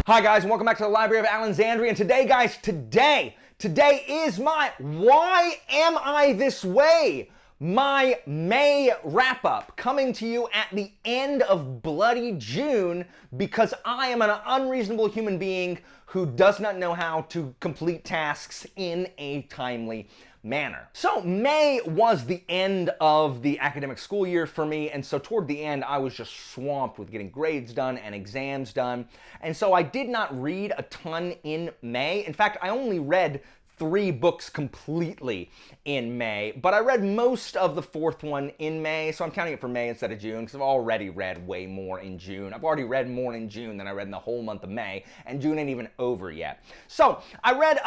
Hi guys, and welcome back to the Library of Alexandria. And today, guys, today is my Why Am I This Way? My May wrap-up, coming to you at the end of bloody June because I am an unreasonable human being who does not know how to complete tasks in a timely manner. So May was the end of the academic school year for me, and so toward the end I was just swamped with getting grades done and exams done, and so I did not read a ton in May. In fact, I only read 3 books completely in May, but I read most of the 4th one in May, so I'm counting it for May instead of June because I've already read way more in June. I've already read more in June than I read in the whole month of May, and June ain't even over yet. So I read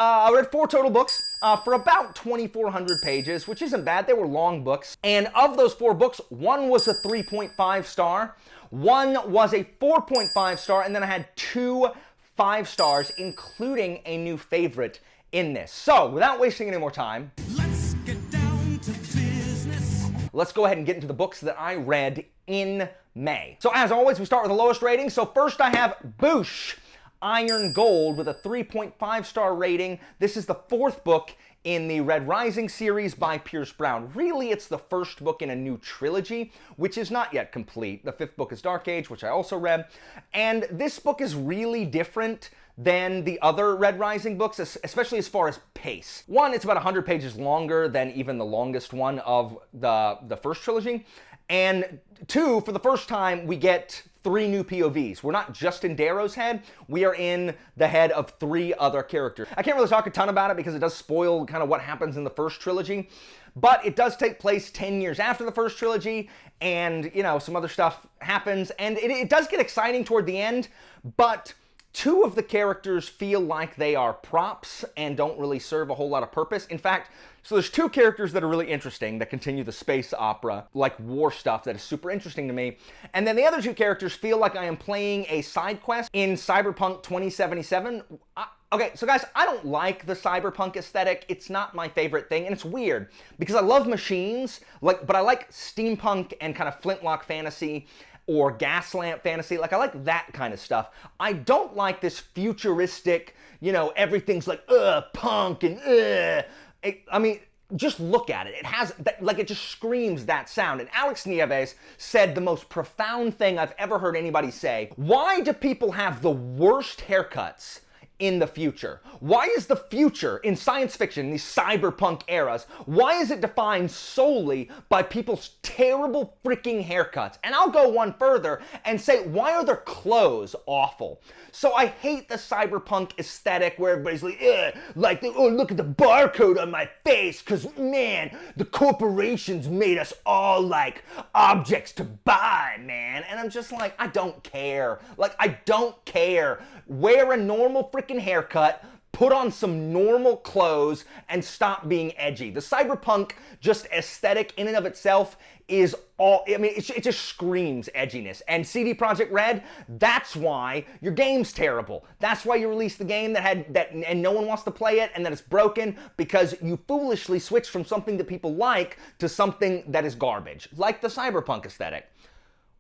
4 total books for about 2,400 pages, which isn't bad. They were long books, and of those 4 books, one was a 3.5 star, one was a 4.5 star, and then I had 2 5 stars, including a new favorite in this. So, without wasting any more time, let's get down to business. Let's go ahead and get into the books that I read in May. So, as always, we start with the lowest rating. So, first I have Boosh, Iron Gold, with a 3.5 star rating. This is the 4th book in the Red Rising series by Pierce Brown. Really, it's the first book in a new trilogy, which is not yet complete. The 5th book is Dark Age, which I also read. And this book is really different than the other Red Rising books, especially as far as pace. One, it's about 100 pages longer than even the longest one of the first trilogy. And 2, for the first time, we get 3 new POVs. We're not just in Darrow's head, we are in the head of 3 other characters. I can't really talk a ton about it because it does spoil kind of what happens in the first trilogy, but it does take place 10 years after the first trilogy, and, you know, some other stuff happens, and it does get exciting toward the end, but 2 of the characters feel like they are props and don't really serve a whole lot of purpose. In fact, so there's 2 characters that are really interesting that continue the space opera, like war stuff that is super interesting to me. And then the other 2 characters feel like I am playing a side quest in Cyberpunk 2077. Okay, so guys, I don't like the cyberpunk aesthetic. It's not my favorite thing, and it's weird because I love machines, but I like steampunk and kind of flintlock fantasy or gas lamp fantasy. Like, I like that kind of stuff. I don't like this futuristic, you know, everything's like, punk and, I mean, just look at it. It has, like, it just screams that sound. And Alex Nieves said the most profound thing I've ever heard anybody say. Why do people have the worst haircuts in the future? Why is the future in science fiction, these cyberpunk eras, why is it defined solely by people's terrible freaking haircuts? And I'll go one further and say, why are their clothes awful? So I hate the cyberpunk aesthetic where everybody's like, oh, look at the barcode on my face, because, man, the corporations made us all like objects to buy, man. And I'm just like, I don't care. Like, I don't care. Wear a normal freaking haircut, put on some normal clothes, and stop being edgy. The cyberpunk just aesthetic in and of itself is all, I mean, it just screams edginess. And CD Projekt Red, that's why your game's terrible. That's why you released the game and no one wants to play it, and that it's broken because you foolishly switched from something that people like to something that is garbage, like the cyberpunk aesthetic.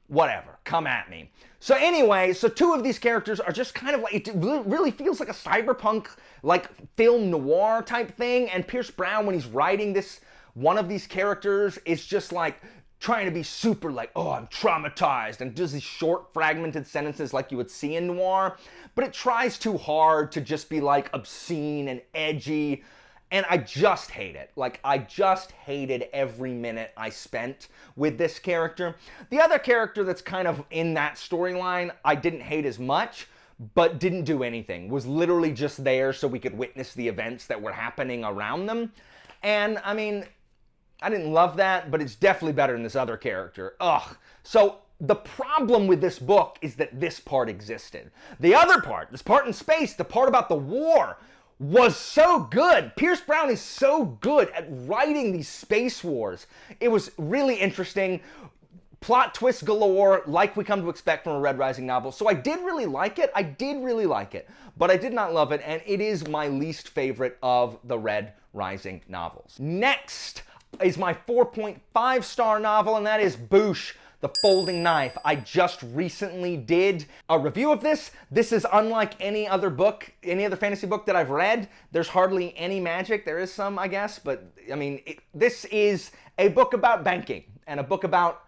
Whatever, come at me. So anyway, so 2 of these characters are just kind of like, it really feels like a cyberpunk, like, film noir type thing, and Pierce Brown, when he's writing this, one of these characters is just like trying to be super like, oh, I'm traumatized, and does these short fragmented sentences like you would see in noir, but it tries too hard to just be like obscene and edgy. And I just hate it. Like, I just hated every minute I spent with this character. The other character that's kind of in that storyline, I didn't hate as much, but didn't do anything. Was literally just there so we could witness the events that were happening around them. And, I mean, I didn't love that, but it's definitely better than this other character. Ugh. So, the problem with this book is that this part existed. The other part, this part in space, the part about the war, was so good. Pierce Brown is so good at writing these space wars. It was really interesting. Plot twists galore, like we come to expect from a Red Rising novel. So I did really like it. But I did not love it, and it is my least favorite of the Red Rising novels. Next is my 4.5 star novel, and that is Boosh, The Folding Knife. I just recently did a review of this. This is unlike any other book, any other fantasy book that I've read. There's hardly any magic. There is some, I guess, but I mean, this is a book about banking and a book about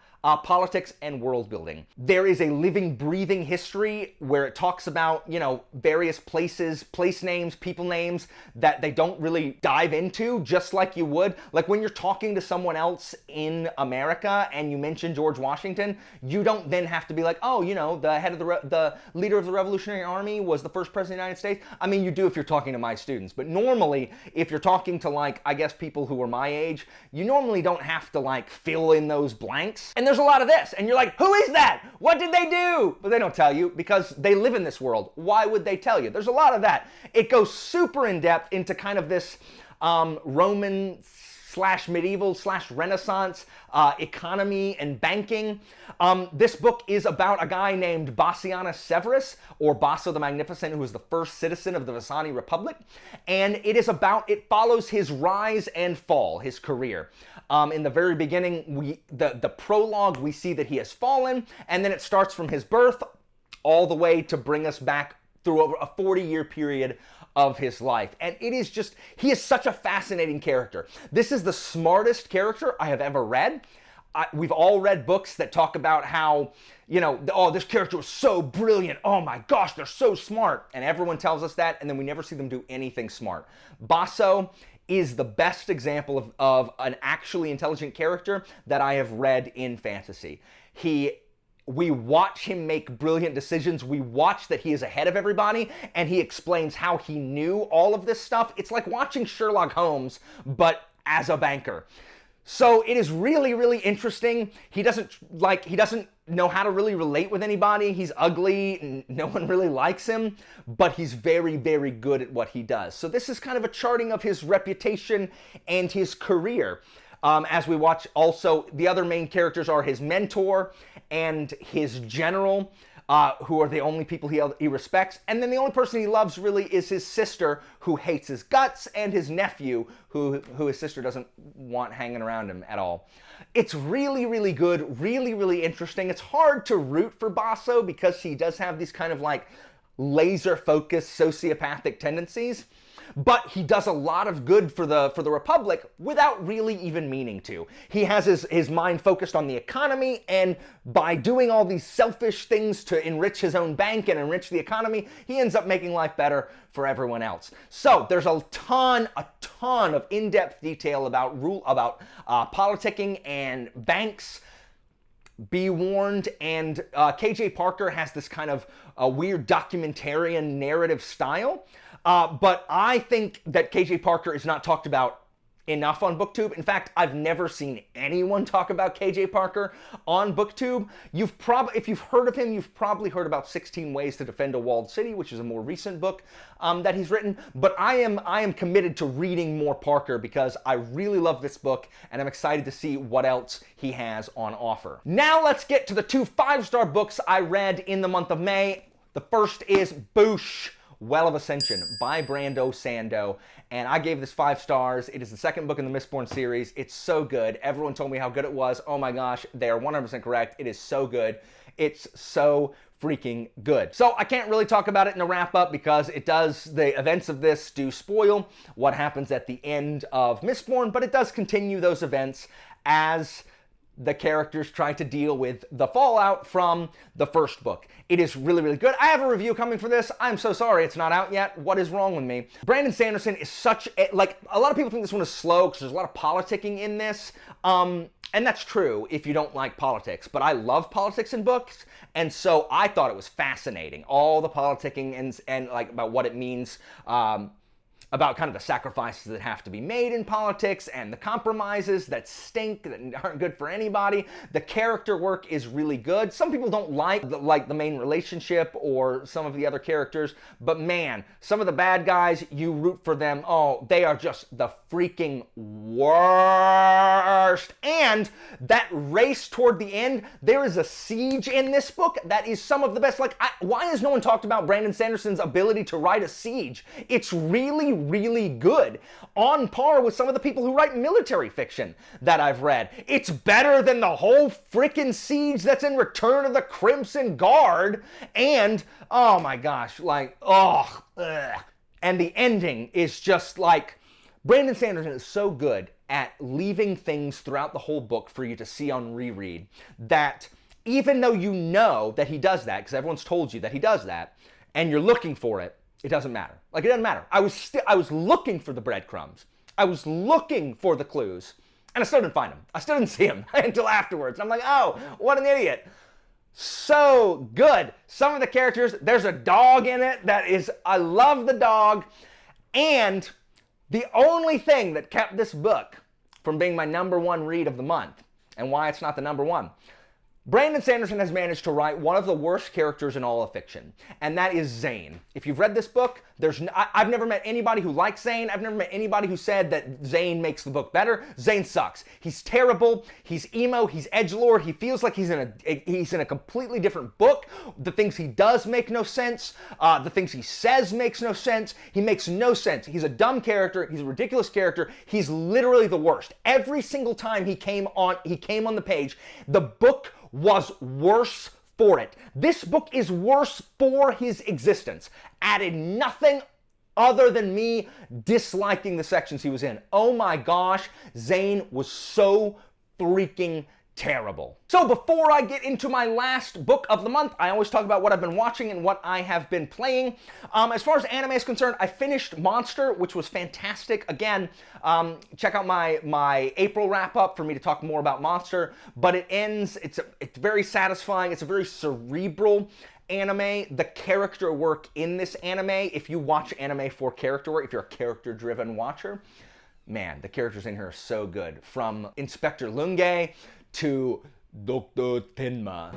politics and world building. There is a living, breathing history where it talks about, you know, various places, place names, people names that they don't really dive into, just like you would. Like when you're talking to someone else in America and you mention George Washington, you don't then have to be like, oh, you know, the head of the leader of the Revolutionary Army was the first president of the United States. I mean, you do if you're talking to my students, but normally if you're talking to, like, I guess people who are my age, you normally don't have to like fill in those blanks. And there's a lot of this, and you're like, who is that? What did they do? But they don't tell you because they live in this world. Why would they tell you? There's a lot of that. It goes super in depth into kind of this Roman / medieval / Renaissance economy and banking. This book is about a guy named Bassianus Severus, or Basso the Magnificent, who was the first citizen of the Vasani Republic. And it follows his rise and fall, his career. In the very beginning, the prologue, we see that he has fallen, and then it starts from his birth all the way to bring us back through over a 40-year period of his life. And it is just, he is such a fascinating character. This is the smartest character I have ever read. We've all read books that talk about how, you know, oh, this character was so brilliant. Oh my gosh, they're so smart. And everyone tells us that, and then we never see them do anything smart. Basso is the best example of an actually intelligent character that I have read in fantasy. We watch him make brilliant decisions. We watch that he is ahead of everybody, and he explains how he knew all of this stuff. It's like watching Sherlock Holmes, but as a banker. So it is really, really interesting. He doesn't know how to really relate with anybody. He's ugly, and no one really likes him, but he's very, very good at what he does. So this is kind of a charting of his reputation and his career. As we watch, also, the other main characters are his mentor and his general, who are the only people he respects. And then the only person he loves, really, is his sister, who hates his guts, and his nephew, who his sister doesn't want hanging around him at all. It's really, really good, really, really interesting. It's hard to root for Basso because he does have these kind of like laser-focused sociopathic tendencies. But he does a lot of good for the Republic without really even meaning to. He has his mind focused on the economy, and by doing all these selfish things to enrich his own bank and enrich the economy, he ends up making life better for everyone else. So there's a ton of in-depth detail about politicking and banks. Be warned. And KJ Parker has this kind of weird documentarian narrative style. But I think that KJ Parker is not talked about enough on BookTube. In fact, I've never seen anyone talk about KJ Parker on BookTube. If you've heard of him, you've probably heard about 16 Ways to Defend a Walled City, which is a more recent book that he's written. But I am committed to reading more Parker because I really love this book, and I'm excited to see what else he has on offer. Now let's get to the 2 5-star books I read in the month of May. The first is Boosh, Well of Ascension by Brando Sando, and I gave this 5 stars. It is the second book in the Mistborn series. It's so good. Everyone told me how good it was. Oh my gosh, they are 100% correct. It is so good. It's so freaking good. So I can't really talk about it in a wrap-up because the events of this do spoil what happens at the end of Mistborn, but it does continue those events as the characters try to deal with the fallout from the first book. It is really, really good. I have a review coming for this. I'm so sorry it's not out yet. What is wrong with me? Brandon Sanderson is such a, like, a lot of people think this one is slow because there's a lot of politicking in this. And that's true if you don't like politics, but I love politics in books, and so I thought it was fascinating. All the politicking and like about what it means, about kind of the sacrifices that have to be made in politics and the compromises that stink, that aren't good for anybody. The character work is really good. Some people don't like the main relationship or some of the other characters, but man, some of the bad guys, you root for them. Oh, they are just the freaking worst. And that race toward the end, there is a siege in this book that is some of the best. Like, why has no one talked about Brandon Sanderson's ability to write a siege? It's really, really good, on par with some of the people who write military fiction that I've read. It's better than the whole frickin' siege that's in Return of the Crimson Guard, and, oh my gosh, like, oh, ugh. And the ending is just like, Brandon Sanderson is so good at leaving things throughout the whole book for you to see on reread that even though you know that he does that, because everyone's told you that he does that, and you're looking for it, it doesn't matter. Like, it doesn't matter. I was looking for the breadcrumbs. I was looking for the clues, and I still didn't find them. I still didn't see them until afterwards. And I'm like, oh, what an idiot. So good. Some of the characters, there's a dog in it that is, I love the dog, and the only thing that kept this book from being my #1 read of the month, and why it's not the #1, Brandon Sanderson has managed to write one of the worst characters in all of fiction, and that is Zane. If you've read this book, I've never met anybody who likes Zane. I've never met anybody who said that Zane makes the book better. Zane sucks. He's terrible. He's emo. He's edgelord. He feels like he's in a completely different book. The things he does make no sense. The things he says makes no sense. He makes no sense. He's a dumb character. He's a ridiculous character. He's literally the worst. Every single time he came on the page, the book was worse for it. This book is worse for his existence. Added nothing other than me disliking the sections he was in. Oh my gosh, Zane was so freaking terrible. So before I get into my last book of the month, I always talk about what I've been watching and what I have been playing. As far as anime is concerned, I finished Monster, which was fantastic. Again, check out my April wrap-up for me to talk more about Monster, but it ends, it's very satisfying, it's a very cerebral anime. The character work in this anime, if you watch anime for character work, if you're a character-driven watcher, man, the characters in here are so good. From Inspector Lunge to Dr. Tenma.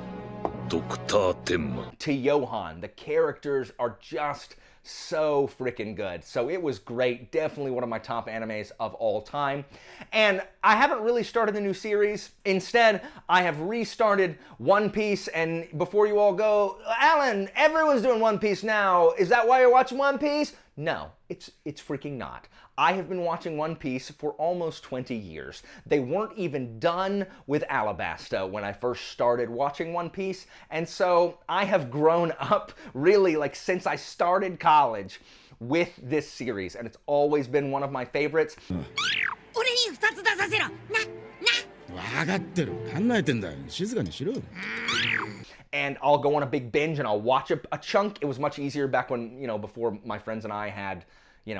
To Johan. The characters are just so freaking good. So it was great. Definitely one of my top animes of all time. And I haven't really started a new series. Instead, I have restarted One Piece. And before you all go, Alan, everyone's doing One Piece now. Is that why you're watching One Piece? No, it's freaking not. I have been watching One Piece for almost 20 years. They weren't even done with Alabasta when I first started watching One Piece, and so I have grown up really like since I started college with this series, and it's always been one of my favorites. And I'll go on a big binge and I'll watch a chunk. It was much easier back when, before my friends and I had,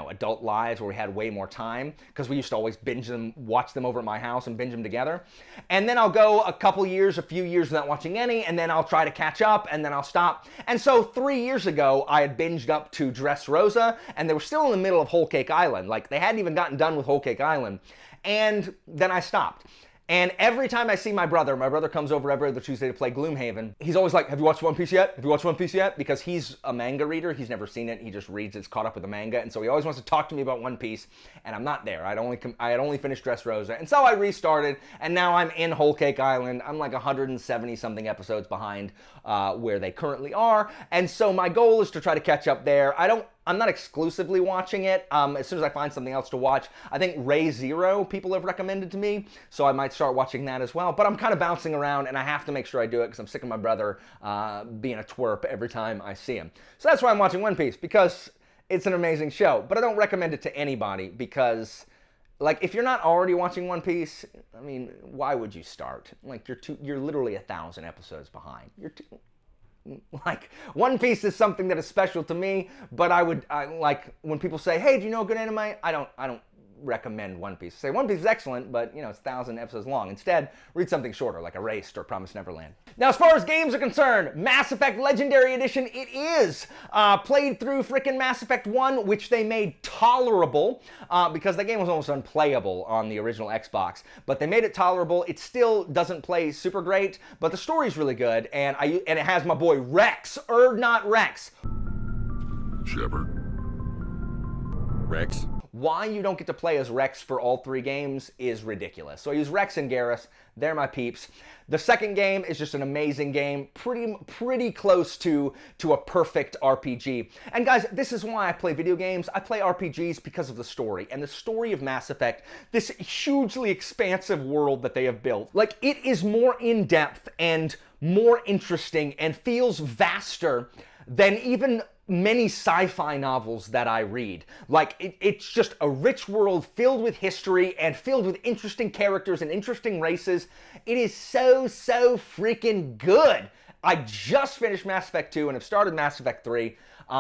adult lives where we had way more time, because we used to always binge them, watch them over at my house and binge them together. And then I'll go a few years without watching any, and then I'll try to catch up, and then I'll stop. And so 3 years ago, I had binged up to Dressrosa, and they were still in the middle of Whole Cake Island. Like, they hadn't even gotten done with Whole Cake Island. And then I stopped. And every time I see my brother comes over every other Tuesday to play Gloomhaven, he's always like, have you watched One Piece yet? Have you watched One Piece yet? Because he's a manga reader. He's never seen it. He just reads it's caught up with the manga. And so he always wants to talk to me about One Piece. And I'm not there. I had only finished Dressrosa. And so I restarted. And now I'm in Whole Cake Island. I'm like 170 something episodes behind where they currently are. And so my goal is to try to catch up there. I'm not exclusively watching it. As soon as I find something else to watch, I think Ray Zero people have recommended to me, so I might start watching that as well. But I'm kind of bouncing around, and I have to make sure I do it because I'm sick of my brother being a twerp every time I see him. So that's why I'm watching One Piece, because it's an amazing show. But I don't recommend it to anybody because, like, if you're not already watching One Piece, I mean, why would you start? Like, you're literally 1,000 episodes behind. Like, One Piece is something that is special to me, but I like when people say, hey, do you know a good anime? I don't recommend One Piece. Say One Piece is excellent, but it's 1,000 episodes long. Instead, read something shorter, like Erased or Promised Neverland. Now, as far as games are concerned, Mass Effect Legendary Edition, it is. Played through frickin' Mass Effect 1, which they made tolerable, because the game was almost unplayable on the original Xbox. But they made it tolerable. It still doesn't play super great, but the story's really good, and it has my boy Rex, not Rex. Shepard. Rex. why you don't get to play as Rex for all 3 games is ridiculous. So I use Rex and Garrus. They're my peeps. The second game is just an amazing game, pretty close to a perfect RPG. And guys, this is why I play video games. I play RPGs because of the story. And the story of Mass Effect, this hugely expansive world that they have built, like, it is more in-depth and more interesting and feels vaster than even many sci-fi novels that I read. Like, it's just a rich world filled with history and filled with interesting characters and interesting races. It is so freaking good. I just finished Mass Effect 2 and have started Mass Effect 3.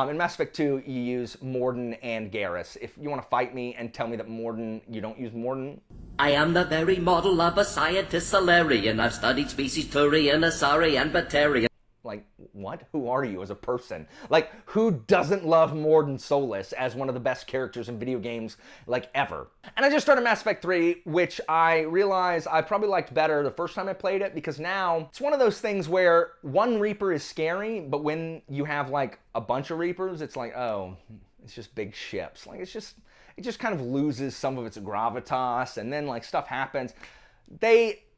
In Mass Effect 2, you use Mordin and Garrus. If you want to fight me and tell me that you don't use Mordin. I am the very model of a scientist Solarian. I've studied species Turian, Asari, and Batarian. Like, what? Who are you as a person? Like, who doesn't love Mordin Solus as one of the best characters in video games, like, ever? And I just started Mass Effect 3, which I realized I probably liked better the first time I played it, because now it's one of those things where one Reaper is scary, but when you have, like, a bunch of Reapers, it's like, oh, it's just big ships. Like, it just kind of loses some of its gravitas, and then, like, stuff happens.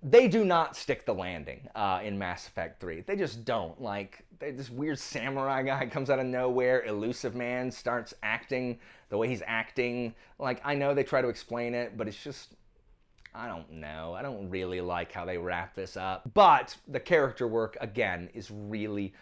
They do not stick the landing in Mass Effect 3. They just don't. Like, this weird samurai guy comes out of nowhere, elusive man starts acting the way he's acting. Like, I know they try to explain it, but it's just, I don't know. I don't really like how they wrap this up. But the character work, again, is really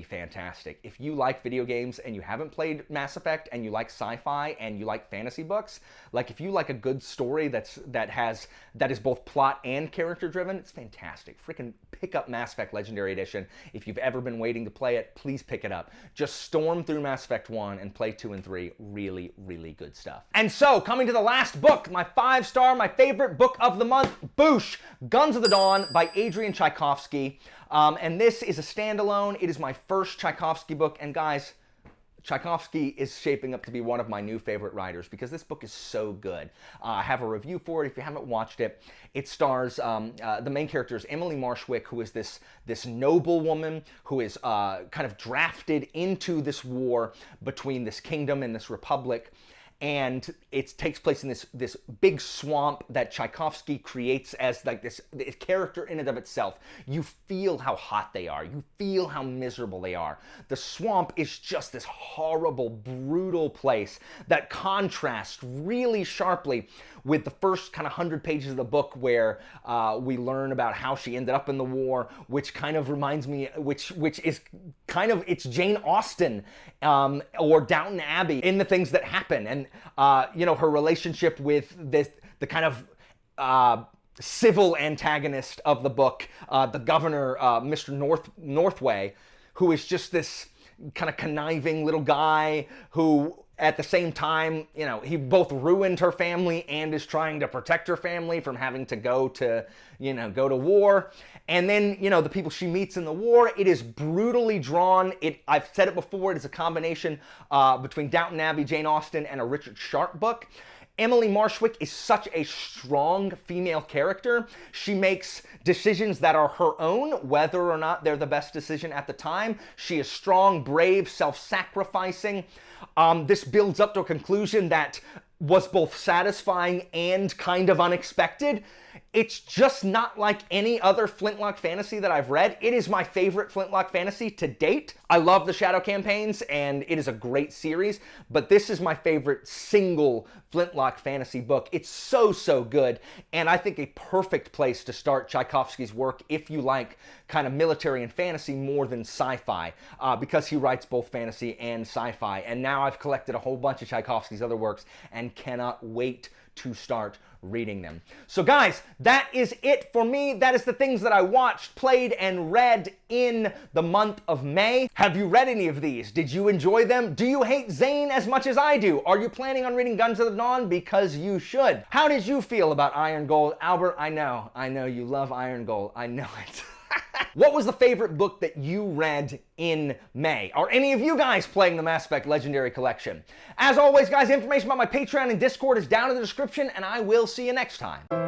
fantastic. If you like video games and you haven't played Mass Effect and you like sci-fi and you like fantasy books, like, if you like a good story that is both plot and character driven, it's fantastic. Freaking pick up Mass Effect Legendary Edition. If you've ever been waiting to play it, please pick it up. Just storm through Mass Effect 1 and play 2 and 3. Really good stuff. And so, coming to the last book, my 5-star, my favorite book of the month, Boosh, Guns of the Dawn by Adrian Tchaikovsky. And this is a standalone. It is my first Tchaikovsky book, and guys, Tchaikovsky is shaping up to be one of my new favorite writers because this book is so good. I have a review for it if you haven't watched it. It stars, the main character is Emily Marshwick, who is this noble woman who is kind of drafted into this war between this kingdom and this republic. And it takes place in this big swamp that Tchaikovsky creates as like this character in and of itself. You feel how hot they are. You feel how miserable they are. The swamp is just this horrible, brutal place that contrasts really sharply with the first kind of 100 pages of the book where we learn about how she ended up in the war, which kind of reminds me, which is kind of, it's Jane Austen or Downton Abbey in the things that happen. And you know, her relationship with the kind of civil antagonist of the book, the governor, Mr. Northway, who is just this kind of conniving little guy who, at the same time, you know, he both ruined her family and is trying to protect her family from having to go to war. And then, you know, the people she meets in the war, it is brutally drawn. I've said it before, it is a combination between Downton Abbey, Jane Austen, and a Richard Sharp book. Emily Marshwick is such a strong female character. She makes decisions that are her own, whether or not they're the best decision at the time. She is strong, brave, self-sacrificing. This builds up to a conclusion that was both satisfying and kind of unexpected. It's just not like any other Flintlock fantasy that I've read. It is my favorite Flintlock fantasy to date. I love the Shadow campaigns, and it is a great series, but this is my favorite single Flintlock fantasy book. It's so good, and I think a perfect place to start Tchaikovsky's work if you like kind of military and fantasy more than sci-fi, because he writes both fantasy and sci-fi. And now I've collected a whole bunch of Tchaikovsky's other works and cannot wait to start reading them. So guys, that is it for me. That is the things that I watched, played, and read in the month of May. Have you read any of these? Did you enjoy them? Do you hate Zane as much as I do? Are you planning on reading Guns of the Dawn? Because you should. How did you feel about Iron Gold? Albert, I know you love Iron Gold. I know it. What was the favorite book that you read in May? Are any of you guys playing the Mass Effect Legendary Collection? As always, guys, information about my Patreon and Discord is down in the description, and I will see you next time.